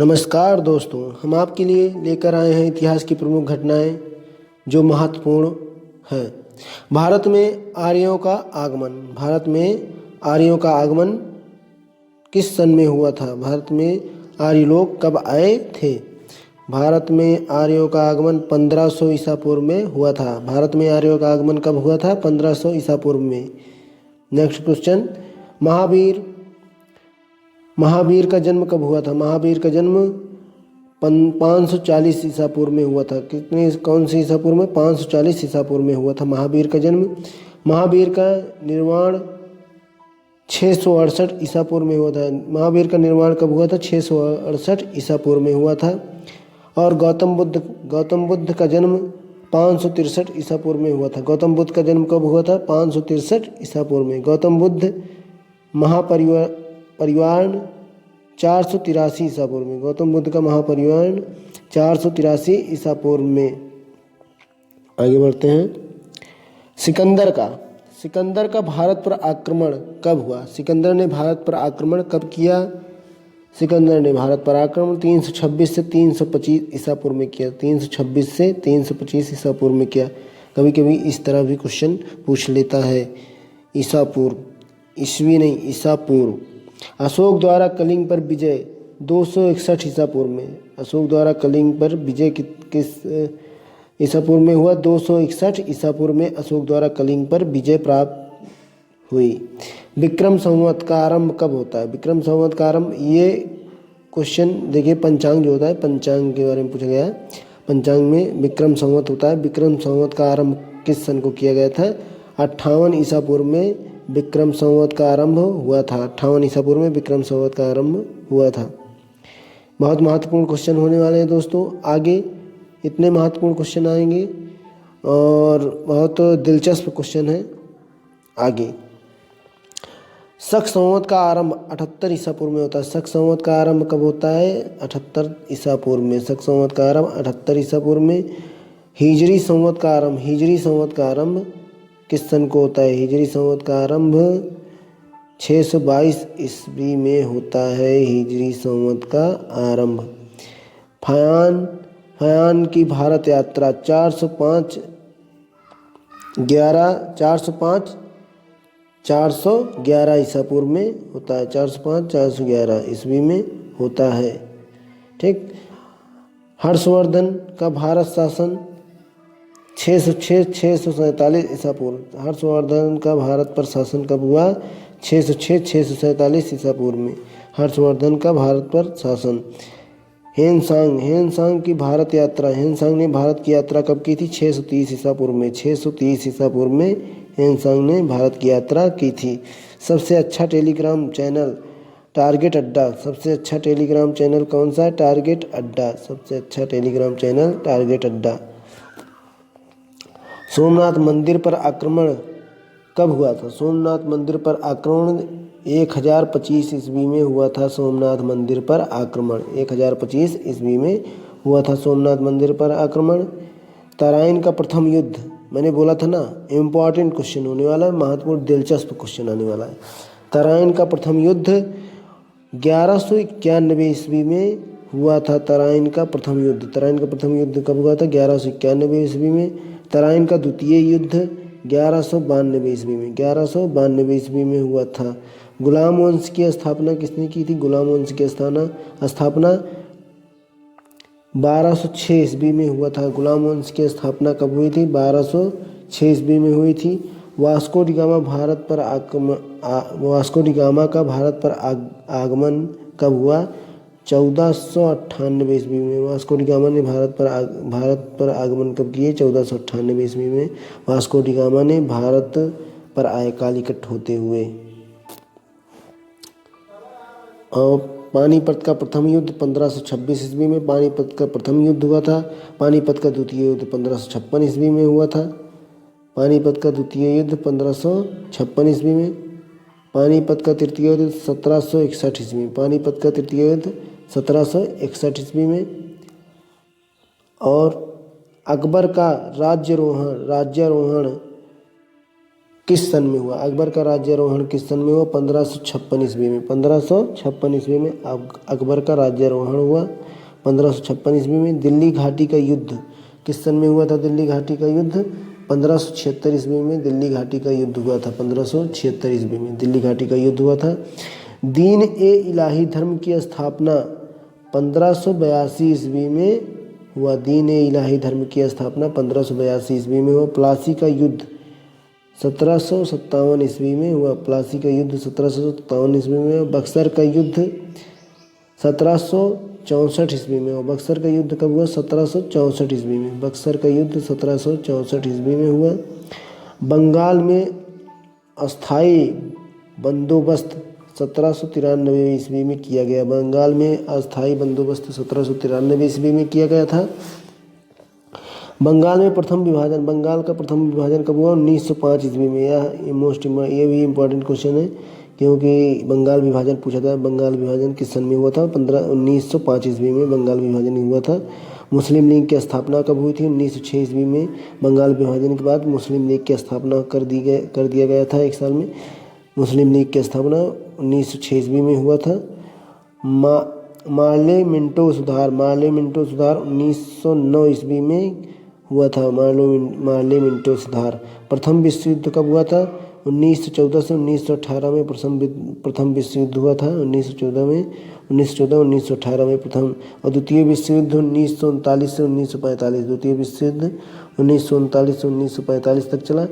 नमस्कार दोस्तों, हम आपके लिए लेकर आए हैं इतिहास की प्रमुख घटनाएं जो महत्वपूर्ण हैं। भारत में आर्यों का आगमन किस सन में हुआ था? भारत में आर्य लोग कब आए थे? भारत में आर्यों का आगमन 1500 ईसा पूर्व में हुआ था। भारत में आर्यों का आगमन कब हुआ था? 1500 ईसा पूर्व में। नेक्स्ट क्वेश्चन, महावीर का जन्म कब हुआ था? महावीर का जन्म 540 ईसा पूर्व में हुआ था। कौन से ईसा पूर्व में? 540 ईसा पूर्व में हुआ था महावीर का जन्म। महावीर का निर्माण 668 ईसा पूर्व में हुआ था। महावीर का निर्माण कब हुआ था? 668 ईसा पूर्व में हुआ था। और गौतम बुद्ध का जन्म 563 ईसा पूर्व में हुआ था। गौतम बुद्ध का जन्म कब हुआ था? 563 ईसा पूर्व में। गौतम बुद्ध महापरिनिर्वाण 483 ईसा पूर्व में। गौतम बुद्ध का महापरिनिर्वाण 483 ईसा पूर्व में। आगे बढ़ते हैं। सिकंदर का भारत पर आक्रमण कब हुआ? सिकंदर ने भारत पर आक्रमण कब किया? सिकंदर ने भारत पर आक्रमण 326 से 325 ईसा पूर्व में किया। 326 से 325 ईसा पूर्व में किया। कभी कभी इस तरह भी क्वेश्चन पूछ लेता है, ईसा पूर्व, ईस्वी नहीं, ईसा पूर्व। अशोक द्वारा कलिंग पर विजय 261 ईसा पूर्व में। अशोक द्वारा कलिंग पर विजय किस ईसा पूर्व में हुआ? 261 ईसा पूर्व में अशोक द्वारा कलिंग पर विजय प्राप्त हुई। विक्रम संवत का आरंभ कब होता है? विक्रम संवत का आरंभ, ये क्वेश्चन देखिए, पंचांग जो होता है, पंचांग के बारे में पूछा गया है। पंचांग में विक्रम संवत होता है। विक्रम संवत का आरंभ किस सन को किया गया था? 58 ईसा पूर्व में विक्रम संवत का आरंभ हुआ था। 58 ईसा पूर्व में विक्रम संवत का आरंभ हुआ था। बहुत महत्वपूर्ण क्वेश्चन होने वाले हैं दोस्तों। आगे इतने महत्वपूर्ण क्वेश्चन आएंगे और बहुत दिलचस्प क्वेश्चन है आगे। शक संवत का आरंभ 78 ईसा पूर्व में होता है। शक संवत का आरंभ कब होता है? 78 ईसा पूर्व में। शक संवत का आरंभ 78 ईसा पूर्व में। हिजरी संवत का आरंभ किस सन को होता है? हिजरी संवत का आरंभ 622 ईस्वी में होता है। हिजरी संवत का आरंभ। फयान की भारत यात्रा 411 ईसा पूर्व में होता है। 411 ईस्वी में होता है। ठीक। हर्षवर्धन का भारत शासन 647 ईसा पूर्व। हर्षवर्धन का भारत पर शासन कब हुआ? 647 ईसा पूर्व में हर्षवर्धन का भारत पर शासन। हेनसांग की भारत यात्रा, हेनसांग ने भारत की यात्रा कब की थी? 630 ईसा पूर्व में। 630 ईसा पूर्व में हेनसांग ने भारत की यात्रा की थी। सबसे अच्छा टेलीग्राम चैनल टारगेट अड्डा। सबसे अच्छा टेलीग्राम चैनल कौन सा है? टारगेट अड्डा। सबसे अच्छा टेलीग्राम चैनल टारगेट अड्डा। सोमनाथ मंदिर पर आक्रमण कब हुआ था? सोमनाथ मंदिर पर आक्रमण 1025 ईस्वी में हुआ था। सोमनाथ मंदिर पर आक्रमण 1025 ईस्वी में हुआ था। सोमनाथ मंदिर पर आक्रमण। तराइन का प्रथम युद्ध, मैंने बोला था ना, इम्पॉर्टेंट क्वेश्चन होने वाला है, महत्वपूर्ण दिलचस्प क्वेश्चन आने वाला है। तराइन का प्रथम युद्ध 1191 ईस्वी में हुआ था। तराइन का प्रथम युद्ध कब हुआ था? 1191 ईस्वी में। तराइन का द्वितीय युद्ध 1192 ईस्वी में। 1192 ईस्वी में हुआ था। गुलाम वंश की स्थापना किसने की थी? गुलाम वंश की स्थापना 1206 ईस्वी में हुआ था। गुलाम वंश की स्थापना कब हुई थी? 1206 ईस्वी में हुई थी। वास्को डी गामा का भारत पर आगमन कब हुआ? 1498 ईस्वी में। वास्को डी गामा ने भारत पर आगमन कब किए? 1498 ईस्वी में वास्को डी गामा ने भारत पर आए कालीकट होते हुए। और पानीपत का प्रथम युद्ध 1526 ईस्वी में पानीपत का प्रथम युद्ध हुआ था। पानीपत का द्वितीय युद्ध 1556 ईस्वी में हुआ था। पानीपत का द्वितीय युद्ध 1556 ईस्वी में। पानीपत का तृतीय युद्ध 1761 ईस्वी में। पानीपत का तृतीय युद्ध 1761 ईस्वी में। और अकबर का राज्यारोहण किस सन में हुआ? अकबर का राज्यारोहण किस सन में हुआ? 1556 ईस्वी में। 1556 ईस्वी में अकबर का राज्यारोहण हुआ। 1556 ईस्वी में। दिल्ली घाटी का युद्ध किस सन में हुआ था? दिल्ली घाटी का युद्ध 1576 ईस्वी में दिल्ली घाटी का युद्ध हुआ था। 1576 ईस्वी में दिल्ली घाटी का युद्ध हुआ था। दीन ए इलाही धर्म की स्थापना 1582 ईस्वी में हुआ। दीन ए इलाही धर्म की स्थापना 1582 ईस्वी में हुआ। प्लासी का युद्ध 1757 ईस्वी में हुआ। प्लासी का युद्ध 1757 ईस्वी में हुआ। बक्सर का युद्ध 1764 ईस्वी में हुआ। बक्सर का युद्ध कब हुआ? 1764 ईस्वी में। बक्सर का युद्ध 1764 ईस्वी में हुआ। बंगाल में अस्थाई बंदोबस्त 1793 ईस्वी में किया गया। बंगाल में अस्थाई बंदोबस्त 1793 ईस्वी में किया गया था। बंगाल में प्रथम विभाजन, बंगाल का प्रथम विभाजन कब हुआ? 1905 ईस्वी में। ये भी इम्पोर्टेंट क्वेश्चन है क्योंकि बंगाल विभाजन पूछा था। बंगाल विभाजन किस सन में हुआ था? 1905 ईस्वी में बंगाल विभाजन हुआ था। मुस्लिम लीग की स्थापना कब हुई थी? 1906 ईस्वी में। बंगाल विभाजन के बाद मुस्लिम लीग की स्थापना कर दिया गया था। एक साल में मुस्लिम लीग की स्थापना 1906 ईस्वी में हुआ था। मार्ले मिंटो सुधार 1909 ईस्वी में हुआ था। मार्ले मिंटो सुधार। प्रथम विश्व युद्ध कब हुआ था? 1914 से 1918 में प्रथम विश्व युद्ध हुआ था। 1918 में प्रथम। और द्वितीय विश्व युद्ध 1939 से 1945। द्वितीय विश्व युद्ध 1939 से 1945 तक चला।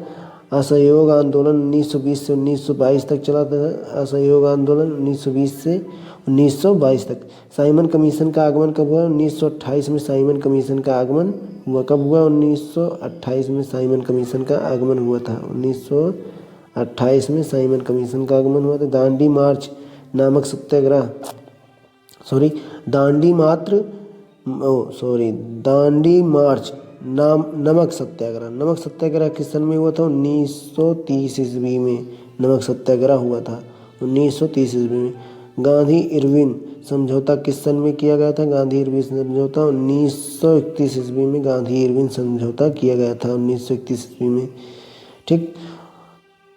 असहयोग आंदोलन 1920 से 1922 तक चला था। असहयोग आंदोलन 1920 से 1922 तक। साइमन कमीशन का आगमन कब हुआ? 1928 में साइमन कमीशन का आगमन हुआ। कब हुआ? 1928 में साइमन कमीशन का आगमन हुआ था। 1928 में साइमन कमीशन का आगमन हुआ था। दांडी मार्च नामक सत्याग्रह दांडी मार्च नमक सत्याग्रह किस सन में हुआ था? 1930 ईस्वी में नमक सत्याग्रह हुआ था। 1930 ईस्वी में। गांधी इरविन समझौता किस सन में किया गया था? गांधी इरविन समझौता 1931 ईस्वी में गांधी इरविन समझौता किया गया था। 1931 ईस्वी में। ठीक।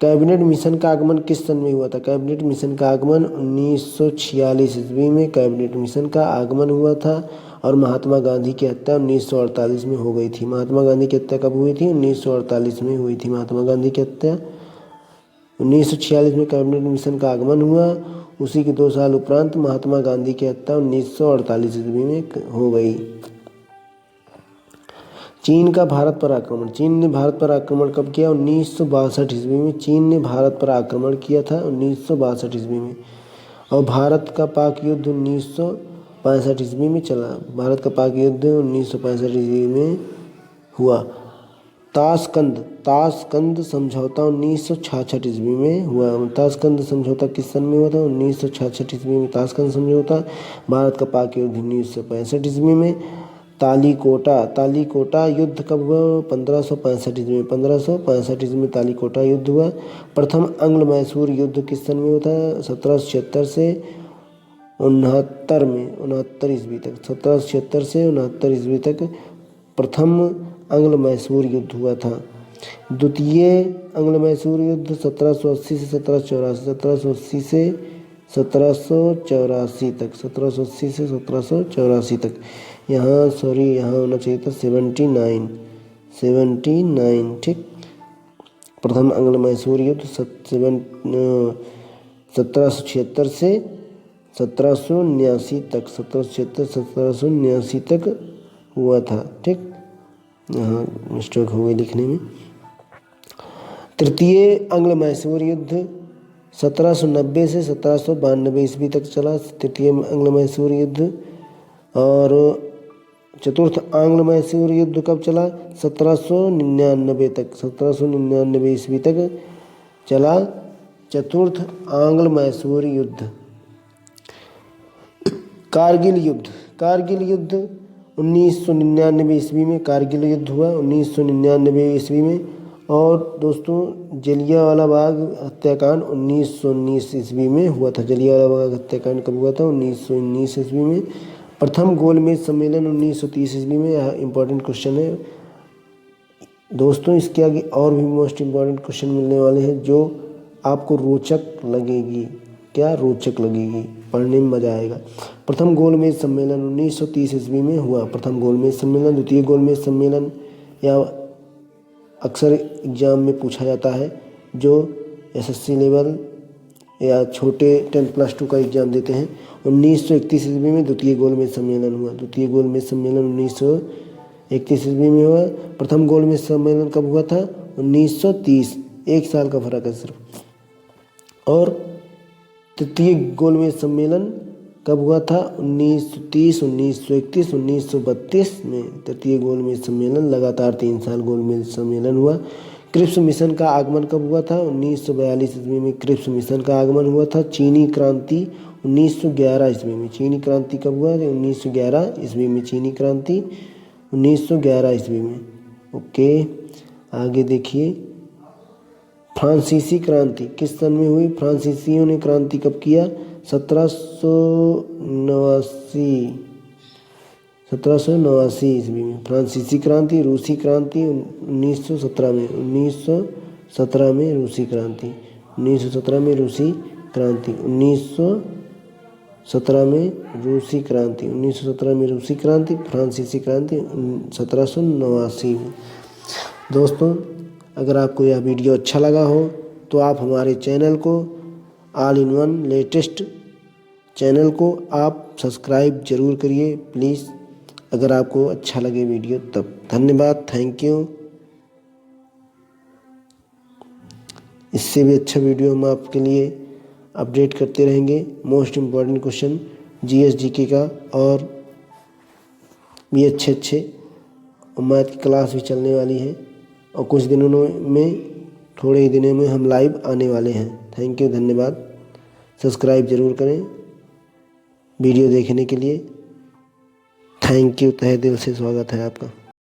कैबिनेट मिशन का आगमन किस सन में हुआ था? कैबिनेट मिशन का आगमन 1946 ईस्वी में कैबिनेट मिशन का आगमन हुआ था। और महात्मा गांधी की हत्या 1948 में हो गई थी। महात्मा गांधी की हत्या कब हुई थी? 1948 में हुई थी महात्मा गांधी की हत्या। 1946 में कैबिनेट मिशन का आगमन हुआ। उसी के 2 साल उपरांत महात्मा गांधी की हत्या 1948 ईस्वी में हो गई। चीन का भारत पर आक्रमण। चीन ने भारत पर आक्रमण कब किया? 1962 ईस्वी में चीन ने भारत पर आक्रमण किया था। 1962 ईस्वी में। और भारत का पाक युद्ध 1965 ईस्वी में चला। भारत का पाक युद्ध 1965 ईस्वी में हुआ। ताशकंद समझौता 1966 ईस्वी में हुआ। ताशकंद समझौता किस सन में हुआ था? 1966 ईस्वी में ताशकंद समझौता। भारत का पाक युद्ध 1965 ईस्वी में। तालीकोटा युद्ध कब हुआ? 1565 ईस्वी में। 1565 ईस्वी में तालीकोटा युद्ध हुआ। प्रथम आंग्ल मैसूर युद्ध किस सन में हुआ था? 1776 से 69 ईस्वी तक। 1776 से 69 ईस्वी तक प्रथम आंग्ल मैसूर युद्ध हुआ था। द्वितीय आंग्ल मैसूर युद्ध 1780 से 1784 1780 से 1784 तक 1780 से 1784 तक। यहाँ होना चाहिए था 79। ठीक। प्रथम आंग्ल मैसूर युद्ध 1776 से 1779 तक 1779 तक हुआ था। ठीक। यहाँ मिस्टेक हो गई लिखने में। तृतीय आंग्ल मैसूर युद्ध 1790 से 1792 ईस्वी तक चला। तृतीय आंग्ल मैसूर युद्ध। और चतुर्थ आंग्ल मैसूर युद्ध कब चला? 1799 तक। 1799 ईस्वी तक चला चतुर्थ आंग्ल मैसूर युद्ध। कारगिल युद्ध 1999 ईस्वी में कारगिल युद्ध हुआ। 1999 ईस्वी में। और दोस्तों जलियांवाला बाग हत्याकांड 1919 ईस्वी में हुआ था। जलियांवाला बाग हत्याकांड कब हुआ था? 1919 ईस्वी में। प्रथम गोलमेज सम्मेलन 1930 ईस्वी में। यह इंपॉर्टेंट क्वेश्चन है। दोस्तों इसके आगे और भी मोस्ट इम्पॉर्टेंट क्वेश्चन मिलने वाले हैं जो आपको रोचक लगेगी। क्या रोचक लगेगी, पढ़ने में मजा आएगा। प्रथम गोलमेज सम्मेलन 1930 ईस्वी में हुआ। प्रथम गोलमेज सम्मेलन, द्वितीय गोलमेज सम्मेलन, या अक्सर एग्जाम में पूछा जाता है जो एसएससी लेवल या छोटे 10+2 का एग्जाम देते हैं। 1931 ईस्वी में द्वितीय गोलमेज सम्मेलन हुआ। द्वितीय गोलमेज सम्मेलन 1931 ईस्वी में हुआ। प्रथम गोलमेज सम्मेलन कब हुआ था? 1930, 1 साल का फर्क है सिर्फ। और तृतीय गोलमेज सम्मेलन कब हुआ था? 1930, 1931, 1932 में तृतीय गोलमेज सम्मेलन, लगातार 3 साल गोलमेज सम्मेलन हुआ। क्रिप्स मिशन का आगमन कब हुआ था? 1942 ईस्वी में क्रिप्स मिशन का आगमन हुआ था। चीनी क्रांति 1911 ईस्वी में। चीनी क्रांति कब हुआ? 1911 ईस्वी में चीनी क्रांति, 1911 ईस्वी में। ओके, आगे देखिए। फ्रांसीसी क्रांति किस सन में हुई? फ्रांसीसियों ने क्रांति कब किया? 1789 ईस्वी में फ्रांसीसी क्रांति। रूसी क्रांति 1917 में, 1917 में रूसी क्रांति, 1917 में रूसी क्रांति, 1917 में रूसी क्रांति, 1917 में रूसी क्रांति, फ्रांसीसी क्रांति 1789 में। दोस्तों अगर आपको यह वीडियो अच्छा लगा हो तो आप हमारे चैनल को, all in one latest channel को आप सब्सक्राइब जरूर करिए प्लीज़, अगर आपको अच्छा लगे वीडियो तब। धन्यवाद, थैंक यू। इससे भी अच्छा वीडियो हम आपके लिए अपडेट करते रहेंगे। Most important question GS GK का और भी अच्छे और मैथ की क्लास भी चलने वाली है, और कुछ दिनों में, थोड़े ही दिनों में हम लाइव आने वाले हैं। थैंक यू, धन्यवाद। सब्सक्राइब ज़रूर करें वीडियो देखने के लिए। थैंक यू, तहे दिल से स्वागत है आपका।